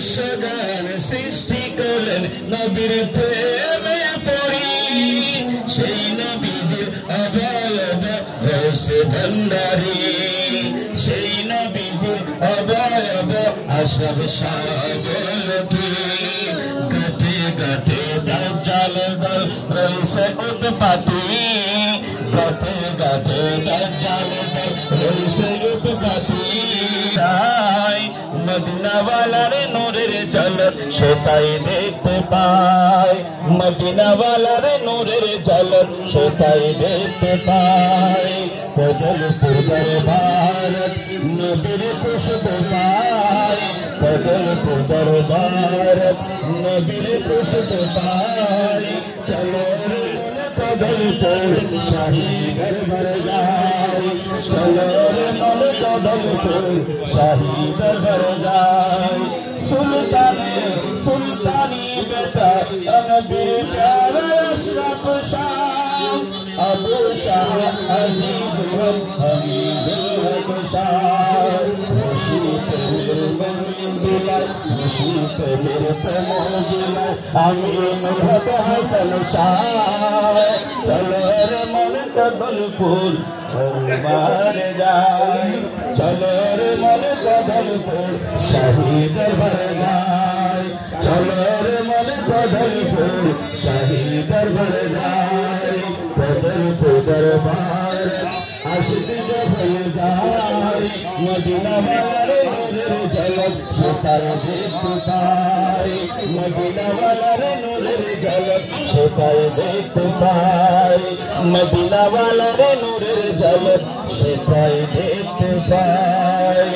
বিশ্বগান সৃষ্টি করলেন নবীর প্রেমে পড়ি সেই নবীজির অবয়ব হয়েছে ভান্ডারি সেই নবীজির অবয়ব আসব সাবলতি গাতে গাতে দাজ্জাল দল রয়েছে উৎপাতি গাতে গাতে দাজ্জাল দল রয়েছে উৎপাতি মদিনা ওয়ালার নূরের ঝলক সেটাই দেখতে পাই মদিনা ওয়ালার নূরের ঝলক সেটাই দেখতে পাই কদলপুর দরবার নবীর খুশবু পাই কদলপুর দরবার নবীর খুশবু পাই চলো কদলপুর শাহী দরবার যাই চলো কদলপুর শাহী দরবার যাই সুলতানি বেটা নবীর প্যারা আশরাফ শাহ আবু শাহ আজিজ হামিদুল হক শাহ আমিনুল হক হাসান শাহ চলো রে মন কদলপুর দরবার যাই চলো রে মন কদলপুর শাহী দরবার যাই চলো রে মন কদলপুর শাহী দরবার যাই কদলপুর দরবার আশিক হয়ে যায় মদিনা ওয়ালার নূরের ঝলক সেটাই দেখতে পাই মদিনা ওয়ালার নূরের ঝলক সেটাই দেখতে পাই মদিনা ওয়ালার নূরের ঝলক সেটাই দেখতে পাই।